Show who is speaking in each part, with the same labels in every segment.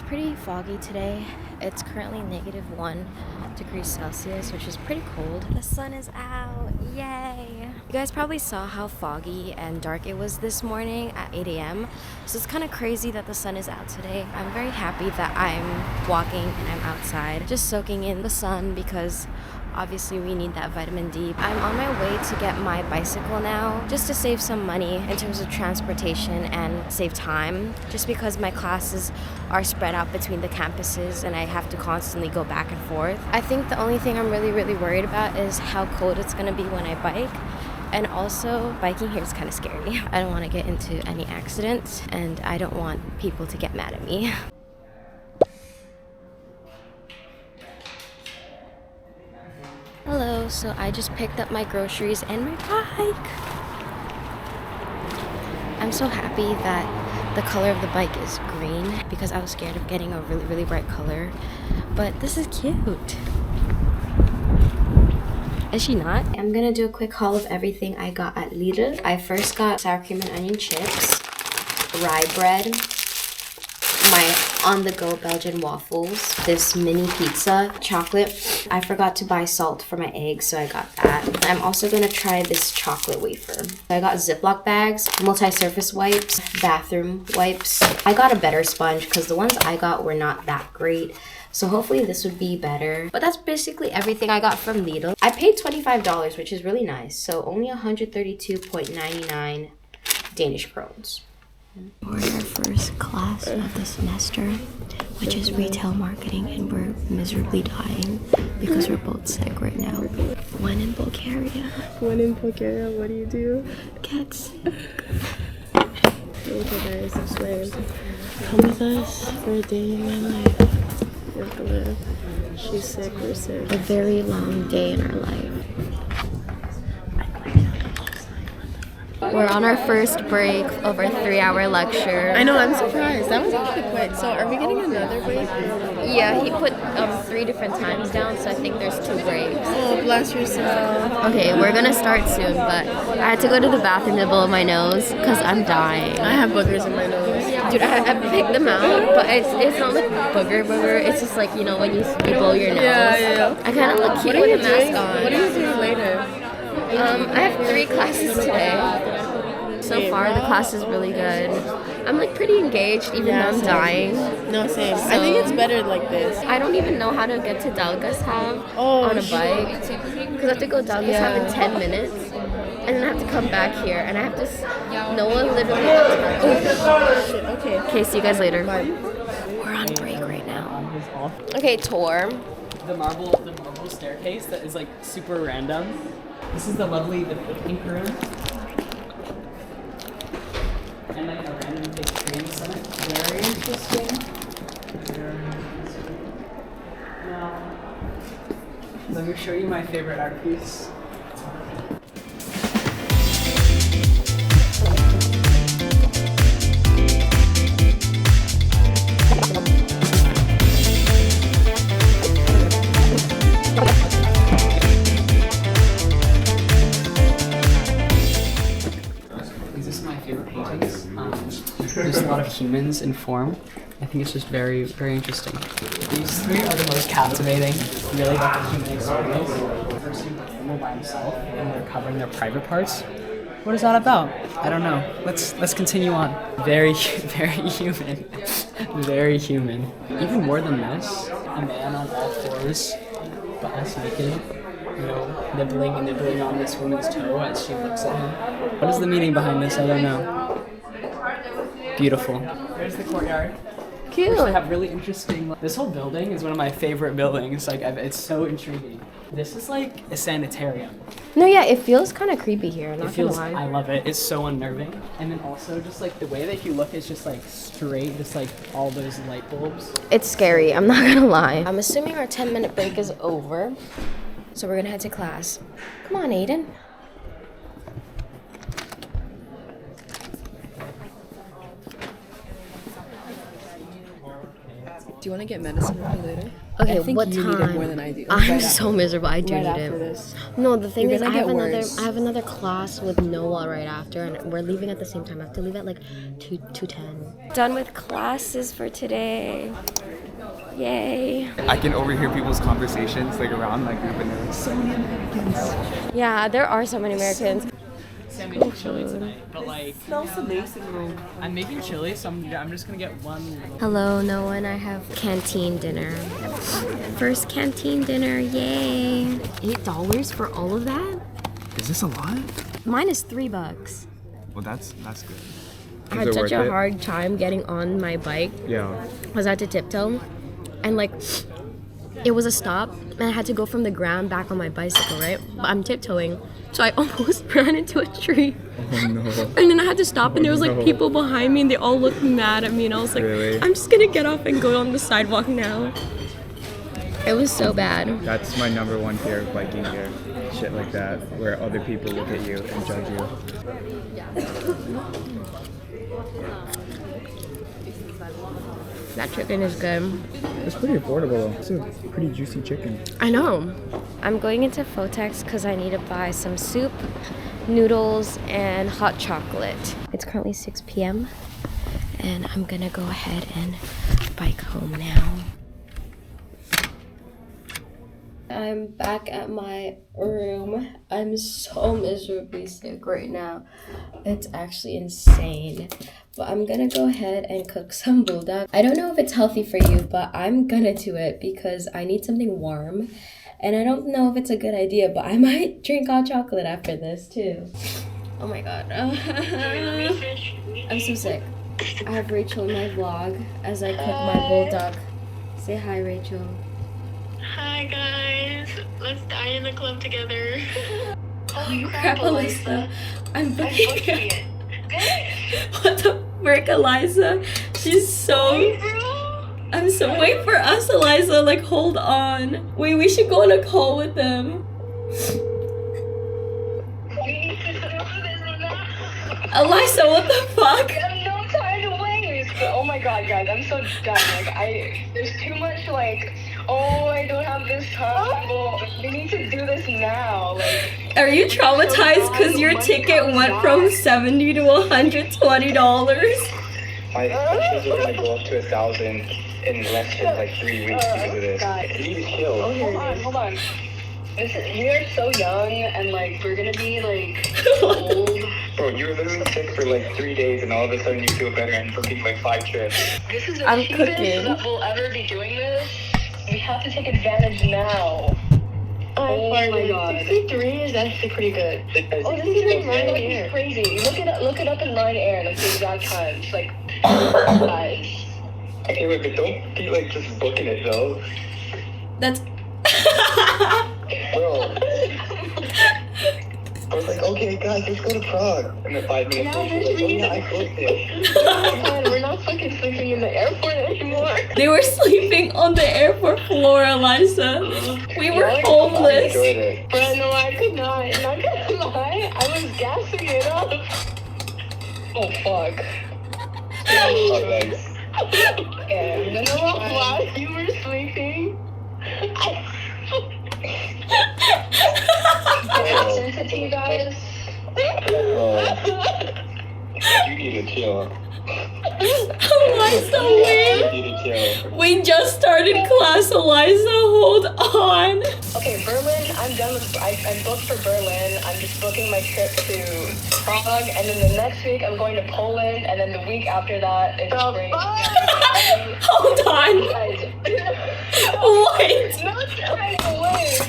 Speaker 1: pretty foggy today. It's currently -1 degrees Celsius, which is pretty cold. The sun is out, yay! You guys probably saw how foggy and dark it was this morning at 8 a.m. So it's kind of crazy that the sun is out today. I'm very happy that I'm walking and I'm outside, just soaking in the sun because obviously we need that vitamin D. I'm on my way to get my bicycle now, just to save some money in terms of transportation and save time, just because my classes are spread out between the campuses and I have to constantly go back and forth. I think the only thing I'm really worried about is how cold it's gonna be when I bike. And also, biking here is kind of scary. I don't want to get into any accidents and I don't want people to get mad at me. Hello, so I just picked up my groceries and my bike. I'm so happy that the color of the bike is green because I was scared of getting a really bright color. But this is cute. Is she not? I'm gonna do a quick haul of everything I got at Lidl. I first got sour cream and onion chips, rye bread, my on-the-go Belgian waffles, this mini pizza, chocolate. I forgot to buy salt for my eggs, so I got that. I'm also gonna try this chocolate wafer. I got Ziploc bags, multi-surface wipes, bathroom wipes. I got a better sponge because the ones I got were not that great. So hopefully this would be better. But that's basically everything I got from Lidl. I paid $25, which is really nice. So only 132.99 Danish krones. We're in our first class of the semester, which is retail marketing, and we're miserably dying because we're both sick right now. When in Bulgaria,
Speaker 2: When in Bulgaria, what do you do?
Speaker 1: get sick.
Speaker 2: Okay guys, I swear. Come with us for a day in my life. You have to live. She's sick, we're sick.
Speaker 1: A very long day in our life. We're on our first break of our 3-hour lecture.
Speaker 2: I know, I'm surprised. That was actually quick. So are we getting another break?
Speaker 1: Yeah, he put 3 different times down, so I think there's 2 breaks.
Speaker 2: Oh, bless yourself.
Speaker 1: Okay, we're gonna start soon, but I had to go to the bathroom to blow my nose because I'm dying.
Speaker 2: I have boogers in my nose.
Speaker 1: Dude, I picked them out, but it's not like booger. It's just like, you know, when you blow your nose.
Speaker 2: Yeah.
Speaker 1: I kind of look cute
Speaker 2: What are
Speaker 1: with
Speaker 2: you
Speaker 1: a mask
Speaker 2: doing?
Speaker 1: on.
Speaker 2: What are you doing later?
Speaker 1: I have 3 classes today. So far, the class is really good. I'm like pretty engaged, even though I'm dying.
Speaker 2: No, same. I think it's better like this.
Speaker 1: I don't even know how to get to Dalgashav on a bike because I have to go Dalgashav in 10 minutes, and then I have to come back here, and I have to. Noah literally. Okay, see you guys later.
Speaker 2: Bye.
Speaker 1: We're on break right now. Okay, tour.
Speaker 3: The marble staircase that is like super random. This is the pink room. And like a random big tree summit. Very interesting. Now, let me show you my favorite art piece. There's a lot of humans in form. I think it's just very interesting. These 3 are the most captivating. Really about the human experience. The first an animal by himself, and they're covering their private parts. What is that about? I don't know. Let's continue on. Very human. Very human. Even more than this, a man on all fours, but us naked. You know, nibbling on this woman's toe as she looks at him. What is the meaning behind this? I don't know. Beautiful. There's the courtyard.
Speaker 1: Cute.
Speaker 3: They have really interesting. This whole building is one of my favorite buildings. Like, it's so intriguing. This is like a sanitarium.
Speaker 1: No, yeah, it feels kind of creepy here. I'm not
Speaker 3: It feels.
Speaker 1: gonna lie.
Speaker 3: I love it. It's so unnerving. And then also just like the way that you look is just like straight, just like all those light bulbs.
Speaker 1: It's scary. I'm not gonna lie. I'm assuming our 10-minute break is over, so we're gonna head to class. Come on, Aiden.
Speaker 2: Do you want to get medicine with me later?
Speaker 1: Okay,
Speaker 2: I think
Speaker 1: what
Speaker 2: you
Speaker 1: time?
Speaker 2: need it more than I do.
Speaker 1: I'm
Speaker 2: Right
Speaker 1: so
Speaker 2: after-
Speaker 1: miserable. I do
Speaker 2: right
Speaker 1: need
Speaker 2: after
Speaker 1: it.
Speaker 2: this.
Speaker 1: No, the thing
Speaker 2: You're
Speaker 1: is,
Speaker 2: gonna get worse.
Speaker 1: I have another class with Noah right after, and we're leaving at the same time. I have to leave at like 2:10. Done with classes for today. Yay.
Speaker 4: I can overhear people's conversations like around my group, and they're like, so many Americans.
Speaker 1: Yeah, there are so many Americans.
Speaker 3: I'm making chili tonight, but like
Speaker 2: Smells amazing, bro.
Speaker 3: I'm making chili, so I'm just gonna get one.
Speaker 1: Hello, Noah, and I have canteen dinner. First canteen dinner, yay. $8 for all of that?
Speaker 4: Is this a lot?
Speaker 1: Mine is $3.
Speaker 4: Well, that's good.
Speaker 1: I had such a hard time getting on my bike.
Speaker 4: Yeah.
Speaker 1: I had to tiptoe, and like it was a stop, and I had to go from the ground back on my bicycle, right? But I'm tiptoeing, so I almost ran into a tree.
Speaker 4: Oh no.
Speaker 1: And then I had to stop, and there was like
Speaker 4: no.
Speaker 1: people behind me, and they all looked mad at me, and I was like,
Speaker 4: Really?
Speaker 1: I'm just gonna get off and go on the sidewalk now. It was so bad.
Speaker 4: That's my number one fear of biking here. Shit like that, where other people look at you and judge you.
Speaker 1: That chicken is good.
Speaker 4: It's pretty affordable though. It's a pretty juicy chicken.
Speaker 1: I know. I'm going into Fotex because I need to buy some soup, noodles, and hot chocolate. It's currently 6 p.m. and I'm gonna go ahead and bike home now. I'm back at my room. I'm so miserably sick right now. It's actually insane. But I'm gonna go ahead and cook some bulldog. I don't know if it's healthy for you, but I'm gonna do it because I need something warm. And I don't know if it's a good idea, but I might drink hot chocolate after this too. Oh my god. I'm so sick. I have Rachel in my vlog as I cook my bulldog. Say hi, Rachel.
Speaker 5: Hi guys, let's die in the club together.
Speaker 1: Holy crap, Alyssa. I'm
Speaker 5: I'm
Speaker 1: booking
Speaker 5: booking
Speaker 1: it.
Speaker 5: it.
Speaker 1: What the frick, Eliza? She's so...
Speaker 5: Hey, bro.
Speaker 1: I'm so... Wait for us, Eliza. Like, hold on. Wait, we should go on a call with them.
Speaker 5: We need to do this now.
Speaker 1: Eliza, what the fuck?
Speaker 5: I have no time to waste. Oh my god, guys, I'm so done. Like, there's too much, like, oh, I don't have this time. Well, we need to do this now. Like,
Speaker 1: Are you traumatized because your ticket went from $70 to $120?
Speaker 6: My expenses are gonna go up to 1,000 in less than like 3 weeks because of this.
Speaker 5: God.
Speaker 6: You need to chill.
Speaker 5: Hold on. We are so young, and like, we're gonna be like old.
Speaker 6: Bro, you were literally sick for like 3 days and all of a sudden you feel better and booking like 5 trips.
Speaker 5: This is the
Speaker 1: I'm
Speaker 5: cheapest
Speaker 1: cooking.
Speaker 5: that we'll ever be doing this. We have to take advantage now. Oh my god. 63 is actually pretty good. Oh, this is like Ryanair. Crazy. Look it up in Ryanair, like the exact times. Like, guys.
Speaker 6: Okay, wait, but don't be like just booking it though.
Speaker 1: That's...
Speaker 6: Bro. I was like, okay guys, let's go to Prague. And then 5 minutes
Speaker 5: Now
Speaker 6: later,
Speaker 5: this
Speaker 6: like, oh
Speaker 5: means
Speaker 6: yeah, I booked it.
Speaker 5: Man, we're not fucking sleeping in the airport anymore.
Speaker 1: They were sleeping on the airport floor, Eliza. We were
Speaker 6: I
Speaker 1: homeless.
Speaker 6: enjoyed it.
Speaker 5: But no, I could not. Not gonna lie, I was gassing it up. Oh fuck.
Speaker 6: Oh, thanks.
Speaker 5: Yeah, you know what? While you were sleeping, sensitive guys.
Speaker 6: You need to chill.
Speaker 1: Eliza,
Speaker 6: You need to chill.
Speaker 1: we just started class, Eliza. Hold on.
Speaker 5: Okay, Berlin, I'm done with, I'm booked for Berlin. I'm just booking my trip to Prague, and then the next week I'm going to Poland, and then the week after that it's spring.
Speaker 1: Hold on.
Speaker 5: Guys,
Speaker 1: Wait.
Speaker 5: not trying to wait.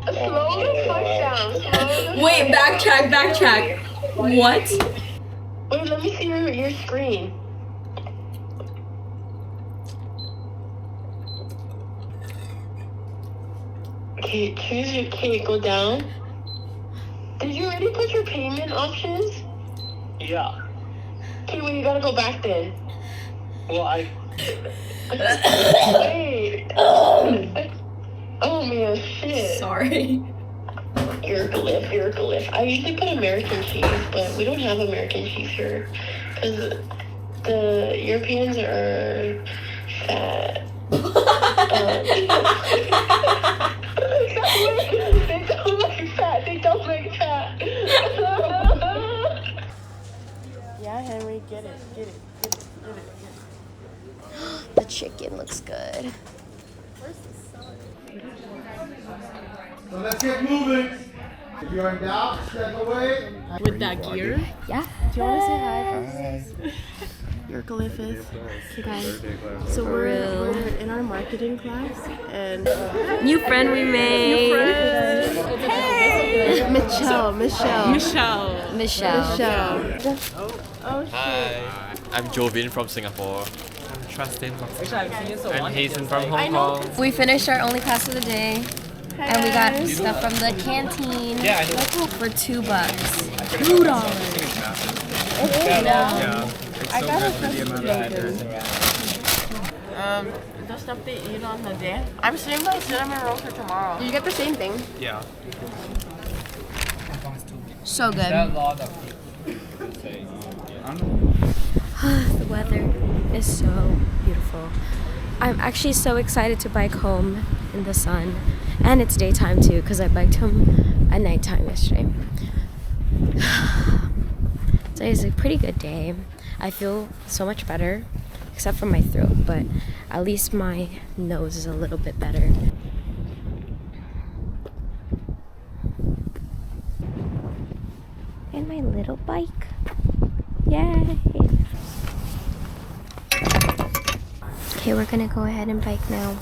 Speaker 5: Slow the fuck down. Slow the
Speaker 1: Wait,
Speaker 5: fuck down.
Speaker 1: backtrack. What?
Speaker 5: Wait, let me see your screen. Okay, choose your cake, go down. Did you already put your payment options?
Speaker 6: Yeah.
Speaker 5: Okay, well, you gotta go back then.
Speaker 6: Well,
Speaker 5: Wait. Oh man, shit.
Speaker 1: Sorry.
Speaker 5: Glyph. I usually put American cheese, but we don't have American cheese here. Because the Europeans are fat. They don't like fat.
Speaker 2: Yeah, Henry, get it.
Speaker 1: The chicken looks good.
Speaker 7: So let's get moving. If you're in doubt, step away.
Speaker 2: With that gear.
Speaker 1: Yeah.
Speaker 2: Do you want to say hi? Your Hieroglyphs. Okay, guys. So we're in our marketing class and
Speaker 1: New friend we made.
Speaker 2: hey, Michelle.
Speaker 8: Hi, I'm Jovin from Singapore. I'm Trustin from Singapore. And Hazen from Hong Kong.
Speaker 1: We finished our only class of the day. And we got stuff from the canteen.
Speaker 8: Yeah, I know.
Speaker 1: For $2. $2.
Speaker 4: Yeah. It's
Speaker 2: I
Speaker 4: so
Speaker 2: got
Speaker 4: good
Speaker 2: a
Speaker 4: for the amount of
Speaker 2: bacon. The stuff they eat on the day. I'm saving my cinnamon roll for tomorrow.
Speaker 1: Did you get the same thing?
Speaker 4: Yeah.
Speaker 1: So good. The weather is so beautiful. I'm actually so excited to bike home in the sun. And it's daytime too, because I biked home at nighttime yesterday. Today's a pretty good day. I feel so much better, except for my throat, but at least my nose is a little bit better. And my little bike. Yay! Okay, we're gonna go ahead and bike now.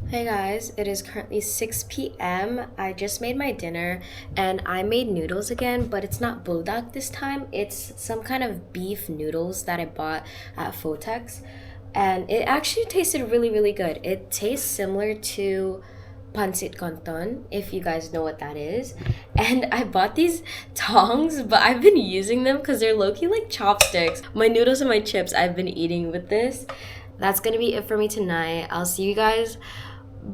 Speaker 1: Hey guys, it is currently 6 p.m. I just made my dinner and I made noodles again, but it's not buldak this time. It's some kind of beef noodles that I bought at Fotex, and it actually tasted really, really good. It tastes similar to pancit canton, if you guys know what that is. And I bought these tongs, but I've been using them because they're low-key like chopsticks. My noodles and my chips I've been eating with this. That's gonna be it for me tonight. I'll see you guys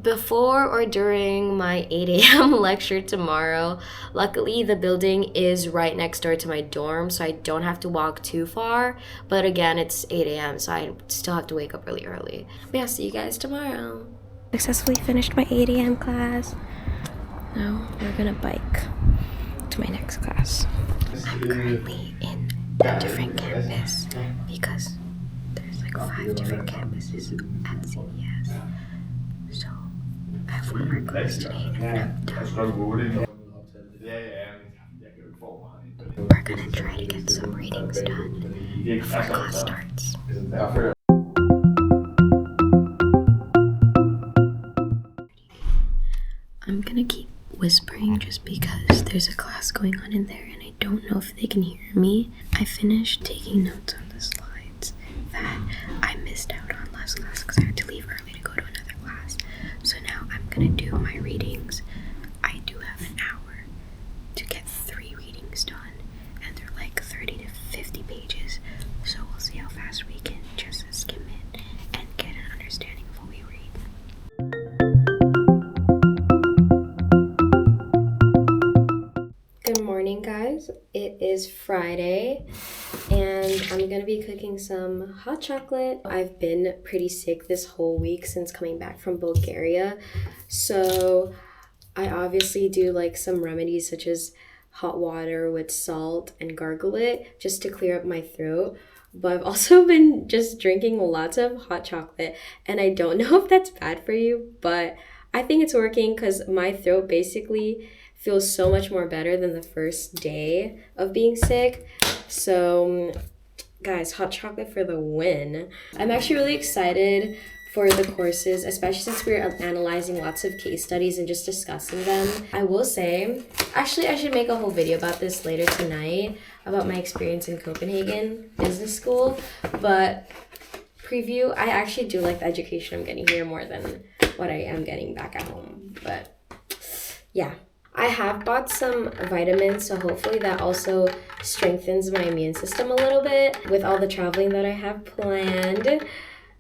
Speaker 1: before or during my 8 a.m. lecture tomorrow. Luckily, the building is right next door to my dorm, so I don't have to walk too far. But again, it's 8 a.m., so I still have to wake up really early. But yeah, see you guys tomorrow. Successfully finished my 8 a.m. class. Now we're gonna bike to my next class. I'm currently in a different campus because there's like 5 different campuses at CBS. So I have one more class today and then I'm done. We're gonna try to get some readings done before class starts. I'm gonna keep whispering just because there's a class going on in there and I don't know if they can hear me. I finished taking notes on the slides that I missed out on last class because I had to leave early to go to another class. So now I'm gonna do my readings. I do have an hour to get 3 readings done and they're like 30 to 50 pages. So we'll see how fast we can just skim it and get an understanding of what we read. Good morning, guys. It is Friday and I'm gonna be cooking some hot chocolate. I've been pretty sick this whole week since coming back from Bulgaria, so I obviously do like some remedies such as hot water with salt and gargle it just to clear up my throat. But I've also been just drinking lots of hot chocolate, and I don't know if that's bad for you, but I think it's working because my throat basically feels so much more better than the first day of being sick. So guys, hot chocolate for the win. I'm actually really excited for the courses, especially since we're analyzing lots of case studies and just discussing them. I will say, actually I should make a whole video about this later tonight, about my experience in Copenhagen Business School, but preview, I actually do like the education I'm getting here more than what I am getting back at home. But yeah, I have bought some vitamins, so hopefully that also strengthens my immune system a little bit with all the traveling that I have planned.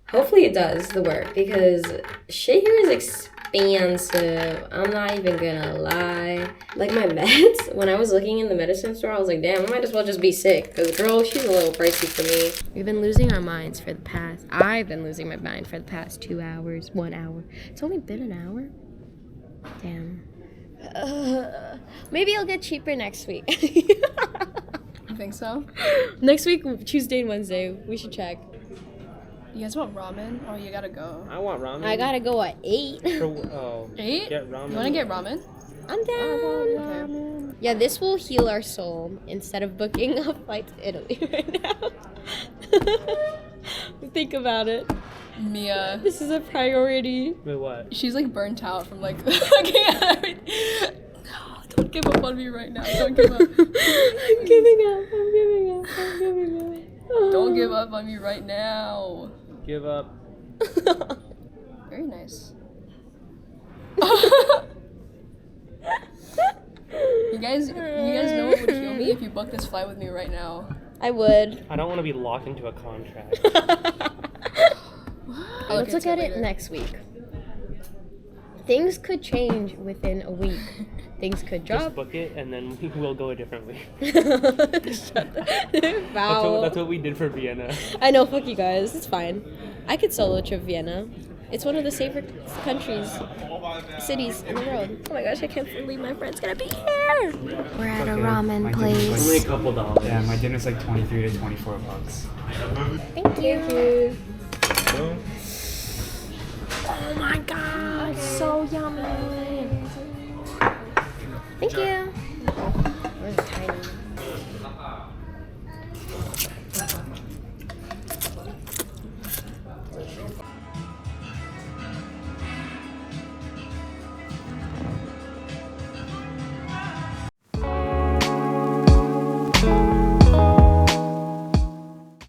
Speaker 1: Hopefully it does the work because shit here is expensive. I'm not even gonna lie. Like my meds, when I was looking in the medicine store, I was like, damn, I might as well just be sick. Cause girl, she's a little pricey for me. We've been losing our minds for the past, I've been losing my mind for the past 2 hours, 1 hour. It's only been an hour? Damn. Maybe it'll get cheaper next week.
Speaker 9: You think so?
Speaker 1: Next week, Tuesday and Wednesday, we should check.
Speaker 9: You guys want ramen? Or you gotta go?
Speaker 2: I want ramen.
Speaker 1: I gotta go at 8.
Speaker 9: 8?
Speaker 2: Get ramen.
Speaker 9: You wanna get ramen?
Speaker 1: I'm down.
Speaker 9: Okay.
Speaker 1: Yeah, this will heal our soul instead of booking a flight to Italy right now. Think about it.
Speaker 9: Mia.
Speaker 1: This is a priority.
Speaker 2: Wait, what?
Speaker 9: She's like burnt out from like looking at everything. No, don't give up on me right now. Don't give up.
Speaker 1: I'm giving up. I'm giving up. I'm giving up.
Speaker 9: Don't give up on me right now.
Speaker 2: Give up.
Speaker 9: Very nice. You guys know what would kill me if you booked this flight with me right now.
Speaker 1: I would.
Speaker 2: I don't want to be locked into a contract.
Speaker 1: Let's look at it next week. Things could change within a week. Things could drop.
Speaker 2: Just book it and then we'll go a different week.
Speaker 1: Wow.
Speaker 2: That's what we did for Vienna.
Speaker 1: I know, fuck you guys. It's fine. I could solo trip Vienna. It's one of the safer cities in the world. Oh my gosh, I can't believe my friend's gonna be here. We're at a ramen place.
Speaker 2: Only a couple dollars.
Speaker 4: Yeah, my dinner's like 23 to 24 bucks.
Speaker 1: Thank you.
Speaker 4: Boom.
Speaker 1: Oh my god, so yummy. Thank you.